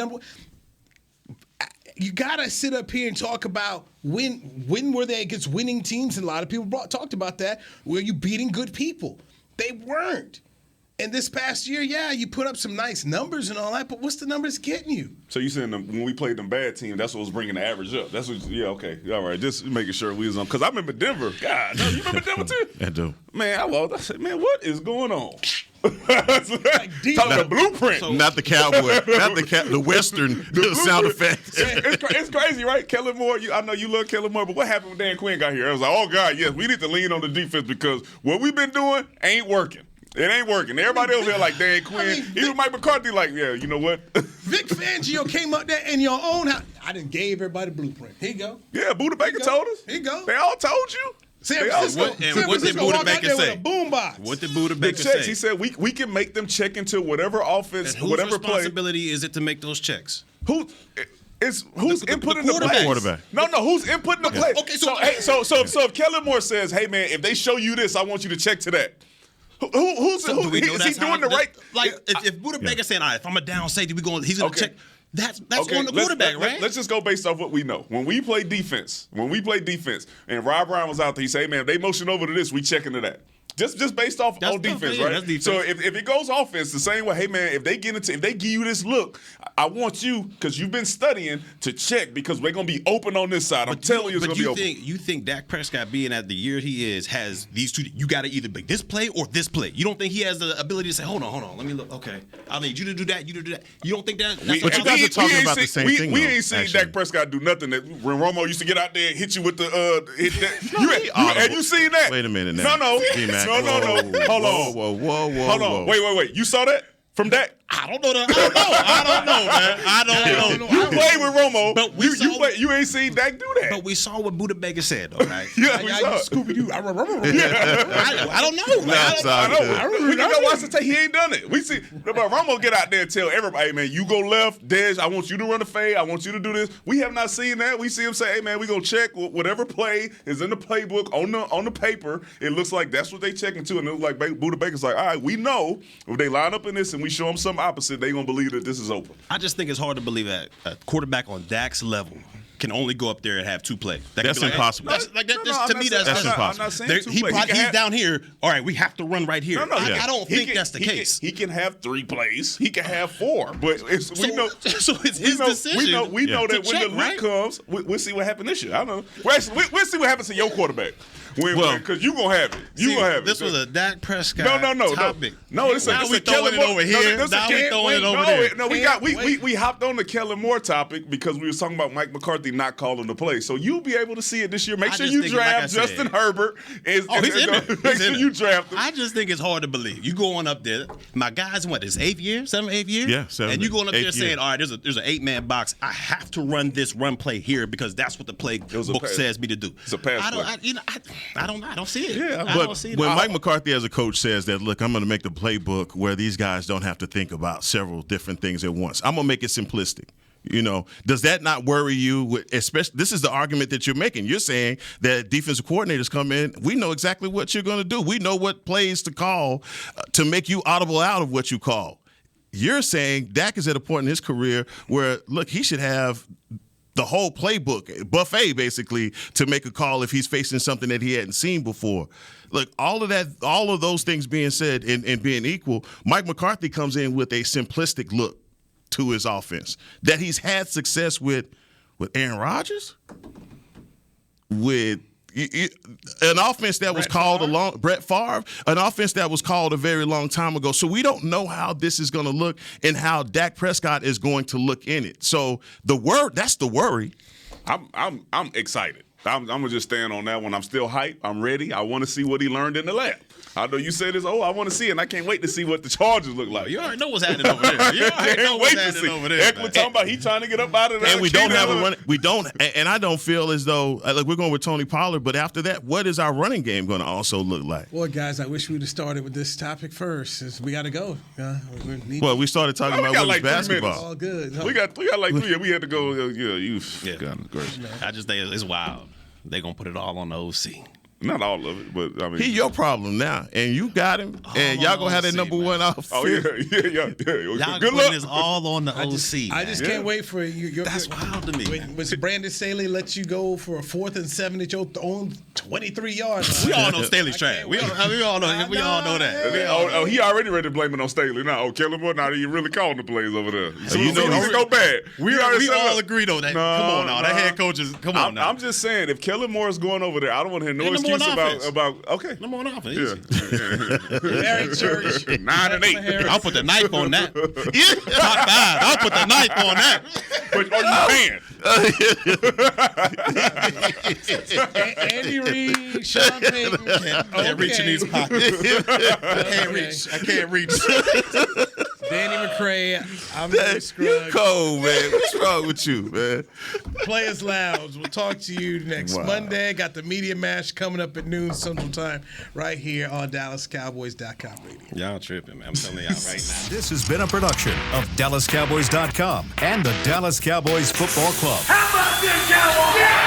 Speaker 2: you gotta sit up here and talk about when were they against winning teams, and a lot of people talked about that. Were you beating good people? They weren't. And this past year, yeah, you put up some nice numbers and all that, but what's the numbers getting you?
Speaker 5: So you saying when we played them bad teams, that's what was bringing the average up? That's what. Yeah, okay, all right. Just making sure we was on. Because I remember Denver. God, you remember Denver too?
Speaker 4: I do.
Speaker 5: Man, I said, man, what is going on? The blueprint.
Speaker 4: Not the cowboy. Not the Western sound effects.
Speaker 5: It's crazy, right? Kellen Moore, I know you love Kellen Moore, but what happened when Dan Quinn got here? I was like, oh, God, yes, we need to lean on the defense because what we've been doing ain't working. It ain't working. Everybody over there like Dan Quinn. Even Mike McCarthy like, yeah, you know what?
Speaker 2: Vic Fangio came up there in your own house. I done gave everybody blueprint. Here you go.
Speaker 5: Yeah, Buda Baker told us.
Speaker 2: Here you go.
Speaker 5: They all told you.
Speaker 2: San Francisco,
Speaker 3: what did Buda Baker say?
Speaker 2: Boombox.
Speaker 3: What did Buda Baker say?
Speaker 5: He said we can make them check into whatever offense,
Speaker 3: and whose
Speaker 5: whatever play.
Speaker 3: Whose responsibility is it to make those checks?
Speaker 5: Who's inputting the play?
Speaker 4: Quarterback.
Speaker 5: No, who's inputting the play?
Speaker 3: Okay,
Speaker 5: so if Kellen Moore says, "Hey man, if they show you this, I want you to check to that." Is he doing the right?
Speaker 3: Like if Buda Baker saying, "All right, if I'm a down safety, he's going to check." That's on the quarterback, right?
Speaker 5: Let's just go based off what we know. When we play defense, and Rob Brown was out there, he said, "Hey man, if they motion over to this, we check into that." Just based off on defense, right?
Speaker 3: That's defense.
Speaker 5: So if it goes offense, the same way, hey man, if they give you this look, I want you, because you've been studying, to check, because we're gonna be open on this side. I'm telling you, it's gonna be open.
Speaker 3: You think Dak Prescott, being at the year he is, has these two? You got to either be this play or this play. You don't think he has the ability to say, hold on, let me look. Okay, I need you to do that. You to do that. You don't think that?
Speaker 4: But you guys are talking about the same thing.
Speaker 5: We ain't seen Dak Prescott do nothing that when Romo used to get out there and hit you with the have you seen that?
Speaker 4: Wait a minute now.
Speaker 5: No. Hold on.
Speaker 4: Whoa.
Speaker 5: Wait. You saw that from Dak?
Speaker 3: I don't know, man. I don't know.
Speaker 5: You played with Romo,
Speaker 3: but
Speaker 5: you ain't seen Dak do that.
Speaker 3: But we saw what Buda Baker said, all right?
Speaker 5: Yeah, we saw
Speaker 2: Scooby-Doo. I
Speaker 3: don't know.
Speaker 5: I don't know. We can go watch the tape. He ain't done it. We see, but Romo get out there and tell everybody, hey, man, you go left, Dez, I want you to run a fade. I want you to do this. We have not seen that. We see him say, hey, man, we going to check whatever play is in the playbook on the paper. It looks like that's what they checking to. And it looks like Buda Baker's like, all right, we know if they line up in this and we show them something opposite, they going to believe that this is open.
Speaker 3: I just think it's hard to believe that a quarterback on Dak's level can only go up there and have two plays.
Speaker 4: That's impossible.
Speaker 3: That's
Speaker 4: impossible.
Speaker 5: I'm not saying two plays.
Speaker 3: He's down here. All right, we have to run right here. I don't think that's the case.
Speaker 5: He can have 3 plays. He can have 4. But we know.
Speaker 3: So it's his decision.
Speaker 5: We know that when the look comes, we'll see what happens this year. I don't know. We'll see what happens to your quarterback. Because you're going to have it.
Speaker 3: This was a Dak Prescott topic.
Speaker 5: No, it's a
Speaker 3: Kellen Moore over here. Now we throwing it over there.
Speaker 5: No, we hopped on the Kellen Moore topic because we were talking about Mike McCarthy not calling the play. So you'll be able to see it this year. Make sure you draft Justin Herbert.
Speaker 3: He's in it.
Speaker 5: Make sure you draft him.
Speaker 3: I just think it's hard to believe. You going up there. My guy's in his 8th year? 8th year?
Speaker 4: Yeah, 7th.
Speaker 3: And you going up there saying, all right, there's an 8-man box. I have to run this run play here because that's what the play book says me to do.
Speaker 5: It's a pass play.
Speaker 3: I don't see it.
Speaker 4: Yeah, but when Mike McCarthy as a coach says that, look, I'm going to make the playbook where these guys don't have to think about several different things at once. I'm going to make it simplistic. Does that not worry you? Especially, this is the argument that you're making. You're saying that defensive coordinators come in. We know exactly what you're going to do. We know what plays to call to make you audible out of what you call. You're saying Dak is at a point in his career where, look, he should have the whole playbook, buffet basically, to make a call if he's facing something that he hadn't seen before. Look, all of those things being said and being equal, Mike McCarthy comes in with a simplistic look to his offense that he's had success with Aaron Rodgers, with an offense that was called Brett Favre, an offense that was called a very long time ago. So we don't know how this is going to look and how Dak Prescott is going to look in it. So that's the worry.
Speaker 5: I'm excited. I'm gonna just stand on that one. I'm still hyped. I'm ready. I want to see what he learned in the lab. I know you said this. I want to see it, and I can't wait to see what the Chargers look like.
Speaker 3: You already know what's happening over there. You already know what's happening over there.
Speaker 5: Eckler talking about he trying to get up out of there.
Speaker 4: And we don't have a run. We don't, and I don't feel as though we're going with Tony Pollard. But after that, what is our running game going to also look like?
Speaker 2: Boy, guys, I wish we'd have started with this topic first. We got to go.
Speaker 4: We started talking about women's basketball.
Speaker 2: All good.
Speaker 5: We got like 3. We had to go.
Speaker 3: I just think it's wild. They're going to put it all on the OC.
Speaker 5: Not all of it, but I mean.
Speaker 4: He your problem now, and you got him, and y'all going to have that number one off.
Speaker 5: Oh, yeah.
Speaker 3: Y'all
Speaker 5: good luck.
Speaker 3: Is all on the OC.
Speaker 2: I just can't wait for you.
Speaker 3: That's wild to me.
Speaker 2: When Brandon Staley lets you go for a 4th and 7 at your own 23 yards.
Speaker 3: We all know Staley's trash. We all know that.
Speaker 5: He already ready to blame it on Staley. Now, Kellen Moore, now he really calling the plays over there. So he's going to go bad.
Speaker 3: We all agreed on that. Come on now. That head coach is, come on now.
Speaker 5: I'm just saying, if Kellen Moore is going over there, I don't want to hear no excuses. excuse about okay.
Speaker 3: Number one offense.
Speaker 5: Yeah.
Speaker 2: Very church.
Speaker 5: 9 and 8.
Speaker 3: I'll put the knife on that. Top 5. I'll put the knife on that.
Speaker 5: But are you paying?
Speaker 2: Andy Reid, Sean Payton.
Speaker 3: Can't reach in these pockets. I can't reach.
Speaker 2: Danny McCray, I'm Barry Scruggs.
Speaker 4: You cold, man. What's wrong with you, man?
Speaker 2: Players Lounge. We'll talk to you next Monday. Got the Media Mash coming up at noon Central Time right here on DallasCowboys.com radio.
Speaker 3: Y'all tripping, man. I'm telling y'all right now.
Speaker 1: This has been a production of DallasCowboys.com and the Dallas Cowboys Football Club.
Speaker 14: How about this, Cowboys? Yeah!